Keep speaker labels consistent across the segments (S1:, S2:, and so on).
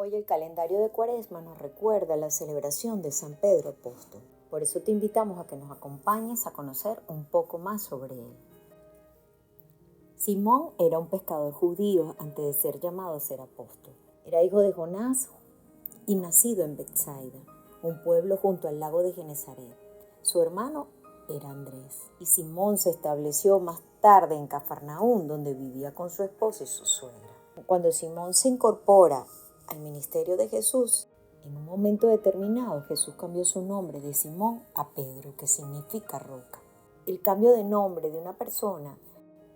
S1: Hoy el calendario de Cuaresma nos recuerda la celebración de San Pedro Apóstol. Por eso te invitamos a que nos acompañes a conocer un poco más sobre él. Simón era un pescador judío antes de ser llamado a ser apóstol. Era hijo de Jonás y nacido en Betsaida, un pueblo junto al lago de Genesaret. Su hermano era Andrés, y Simón se estableció más tarde en Cafarnaúm, donde vivía con su esposa y su suegra. Cuando Simón se incorpora al ministerio de Jesús, en un momento determinado Jesús cambió su nombre de Simón a Pedro, que significa roca. El cambio de nombre de una persona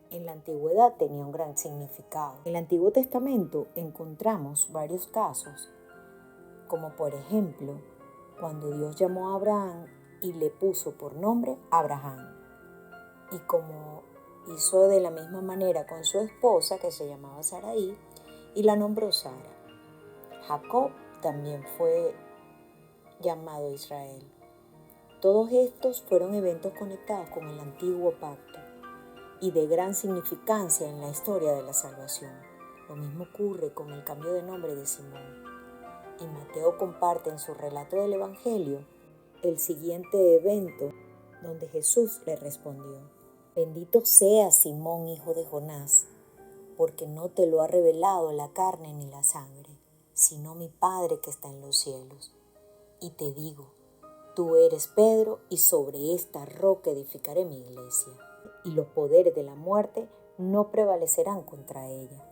S1: en la antigüedad tenía un gran significado. En el Antiguo Testamento encontramos varios casos, como por ejemplo, cuando Dios llamó a Abraham y le puso por nombre Abraham, y como hizo de la misma manera con su esposa, que se llamaba Sarai, y la nombró Sara. Jacob también fue llamado Israel. Todos estos fueron eventos conectados con el antiguo pacto y de gran significancia en la historia de la salvación. Lo mismo ocurre con el cambio de nombre de Simón. Y Mateo comparte en su relato del Evangelio el siguiente evento donde Jesús le respondió: Bendito seas, Simón, hijo de Jonás, porque no te lo ha revelado la carne ni la sangre, sino mi Padre que está en los cielos. Y te digo, tú eres Pedro, y sobre esta roca edificaré mi iglesia, y los poderes de la muerte no prevalecerán contra ella.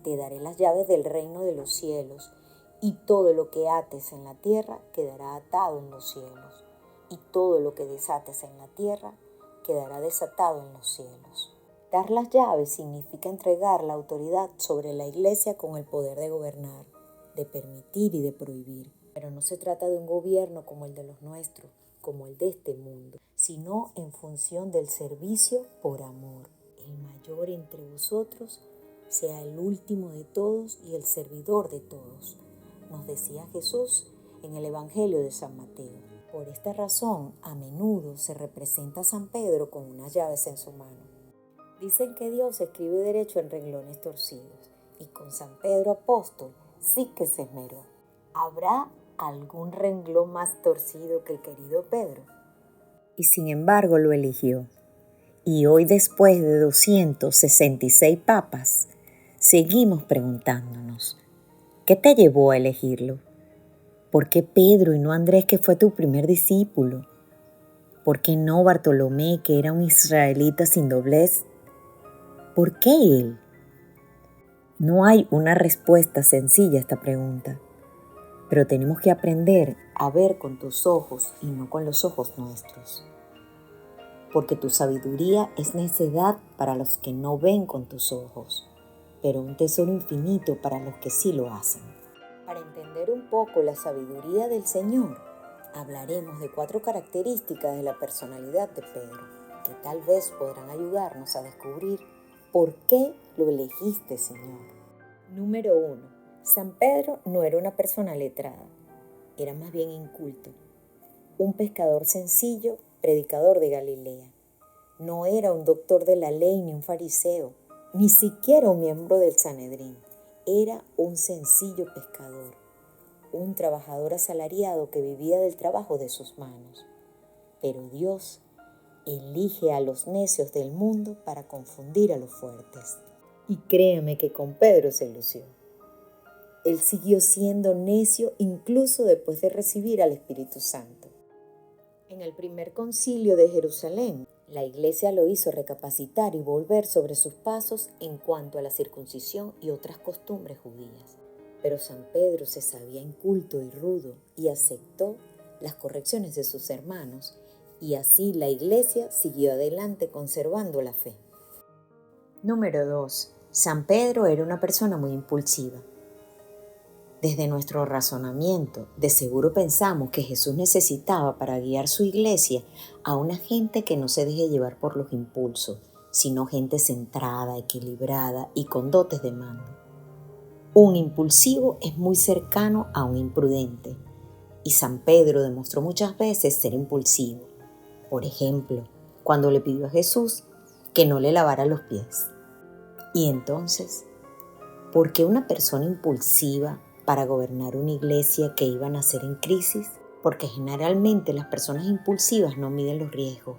S1: Te daré las llaves del reino de los cielos, y todo lo que ates en la tierra quedará atado en los cielos, y todo lo que desates en la tierra quedará desatado en los cielos. Dar las llaves significa entregar la autoridad sobre la iglesia con el poder de gobernar, de permitir y de prohibir. Pero no se trata de un gobierno como el de los nuestros, como el de este mundo, sino en función del servicio por amor. El mayor entre vosotros sea el último de todos y el servidor de todos, nos decía Jesús en el Evangelio de San Mateo. Por esta razón, a menudo se representa a San Pedro con unas llaves en su mano. Dicen que Dios escribe derecho en renglones torcidos, y con San Pedro Apóstol sí que se esmeró. ¿Habrá algún renglón más torcido que el querido Pedro? Y sin embargo lo eligió. Y hoy, después de 266 papas, seguimos preguntándonos: ¿qué te llevó a elegirlo? ¿Por qué Pedro y no Andrés, que fue tu primer discípulo? ¿Por qué no Bartolomé, que era un israelita sin doblez? ¿Por qué él? No hay una respuesta sencilla a esta pregunta, pero tenemos que aprender a ver con tus ojos y no con los ojos nuestros. Porque tu sabiduría es necedad para los que no ven con tus ojos, pero un tesoro infinito para los que sí lo hacen. Para entender un poco la sabiduría del Señor, hablaremos de 4 características de la personalidad de Pedro, que tal vez podrán ayudarnos a descubrir por qué lo elegiste, Señor. Número 1. San Pedro no era una persona letrada, era más bien inculto. Un pescador sencillo, predicador de Galilea. No era un doctor de la ley ni un fariseo, ni siquiera un miembro del Sanedrín. Era un sencillo pescador, un trabajador asalariado que vivía del trabajo de sus manos. Pero Dios elige a los necios del mundo para confundir a los fuertes. Y créeme que con Pedro se lució. Él siguió siendo necio incluso después de recibir al Espíritu Santo. En el primer concilio de Jerusalén, la iglesia lo hizo recapacitar y volver sobre sus pasos en cuanto a la circuncisión y otras costumbres judías. Pero San Pedro se sabía inculto y rudo y aceptó las correcciones de sus hermanos, y así la iglesia siguió adelante conservando la fe. Número 2. San Pedro era una persona muy impulsiva. Desde nuestro razonamiento, de seguro pensamos que Jesús necesitaba para guiar su iglesia a una gente que no se deje llevar por los impulsos, sino gente centrada, equilibrada y con dotes de mando. Un impulsivo es muy cercano a un imprudente, y San Pedro demostró muchas veces ser impulsivo. Por ejemplo, cuando le pidió a Jesús que no le lavara los pies. Y entonces, ¿por qué una persona impulsiva para gobernar una iglesia que iba a nacer en crisis? Porque generalmente las personas impulsivas no miden los riesgos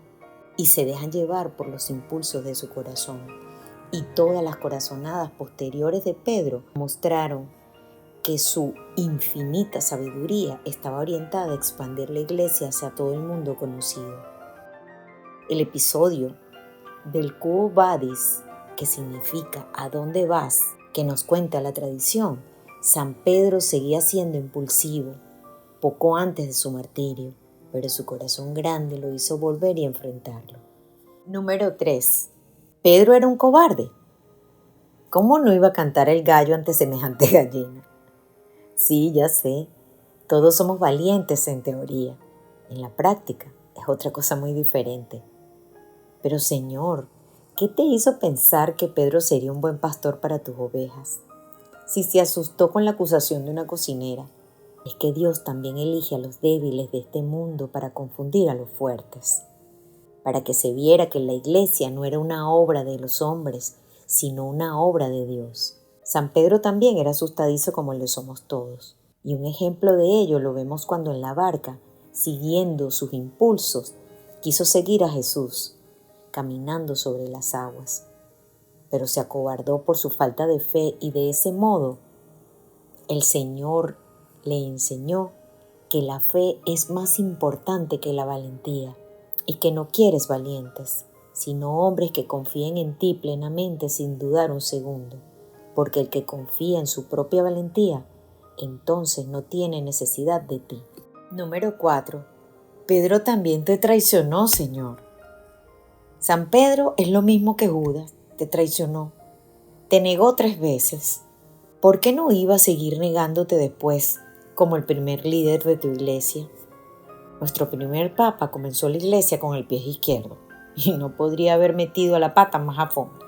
S1: y se dejan llevar por los impulsos de su corazón. Y todas las corazonadas posteriores de Pedro mostraron que su infinita sabiduría estaba orientada a expandir la iglesia hacia todo el mundo conocido. El episodio del Quo Vadis, que significa ¿a dónde vas?, que nos cuenta la tradición, San Pedro seguía siendo impulsivo poco antes de su martirio, pero su corazón grande lo hizo volver y enfrentarlo. Número 3. ¿Pedro era un cobarde? ¿Cómo no iba a cantar el gallo ante semejante gallina? Sí, ya sé, todos somos valientes en teoría. En la práctica es otra cosa muy diferente. Pero Señor, ¿qué te hizo pensar que Pedro sería un buen pastor para tus ovejas? Si se asustó con la acusación de una cocinera, es que Dios también elige a los débiles de este mundo para confundir a los fuertes, para que se viera que la iglesia no era una obra de los hombres, sino una obra de Dios. San Pedro también era asustadizo como lo somos todos, y un ejemplo de ello lo vemos cuando en la barca, siguiendo sus impulsos, quiso seguir a Jesús, caminando sobre las aguas, pero se acobardó por su falta de fe y de ese modo el Señor le enseñó que la fe es más importante que la valentía y que no quieres valientes, sino hombres que confíen en ti plenamente sin dudar un segundo, porque el que confía en su propia valentía, entonces no tiene necesidad de ti. Número 4. Pedro también te traicionó, Señor. San Pedro es lo mismo que Judas, te traicionó, te negó 3 veces. ¿Por qué no iba a seguir negándote después como el primer líder de tu iglesia? Nuestro primer papa comenzó la iglesia con el pie izquierdo y no podría haber metido la pata más a fondo.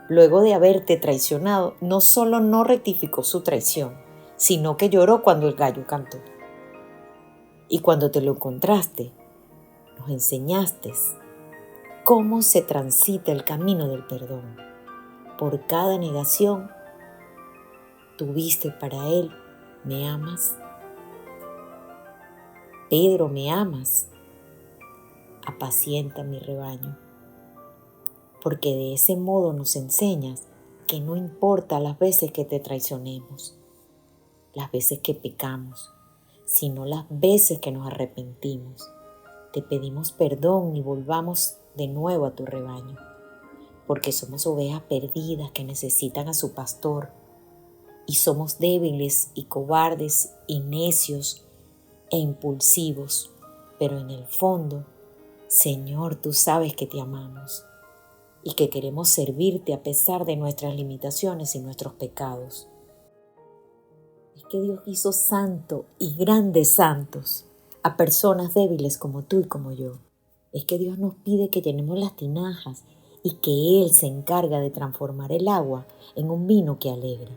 S1: Luego de haberte traicionado, no solo no rectificó su traición, sino que lloró cuando el gallo cantó. Y cuando te lo encontraste, nos enseñaste cómo se transita el camino del perdón. Por cada negación, tuviste para él, ¿me amas? Pedro, ¿me amas? Apacienta mi rebaño. Porque de ese modo nos enseñas que no importa las veces que te traicionemos, las veces que pecamos, sino las veces que nos arrepentimos. Te pedimos perdón y volvamos de nuevo a tu rebaño, porque somos ovejas perdidas que necesitan a su pastor, y somos débiles y cobardes y necios e impulsivos, pero en el fondo, Señor, tú sabes que te amamos y que queremos servirte a pesar de nuestras limitaciones y nuestros pecados. Es que Dios hizo santo y grandes santos a personas débiles como tú y como yo. Es que Dios nos pide que llenemos las tinajas y que Él se encarga de transformar el agua en un vino que alegra.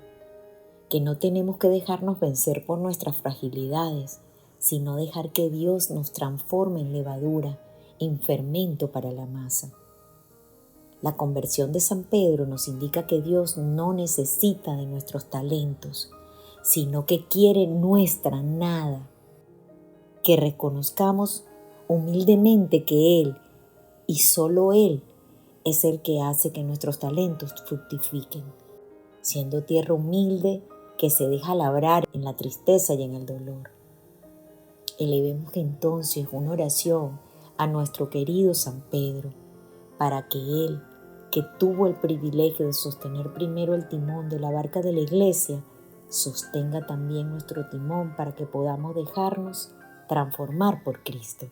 S1: Que no tenemos que dejarnos vencer por nuestras fragilidades, sino dejar que Dios nos transforme en levadura, en fermento para la masa. La conversión de San Pedro nos indica que Dios no necesita de nuestros talentos, sino que quiere nuestra nada. Que reconozcamos humildemente que Él, y solo Él, es el que hace que nuestros talentos fructifiquen, siendo tierra humilde que se deja labrar en la tristeza y en el dolor. Elevemos entonces una oración a nuestro querido San Pedro, para que Él, que tuvo el privilegio de sostener primero el timón de la barca de la iglesia, sostenga también nuestro timón para que podamos dejarnos transformar por Cristo.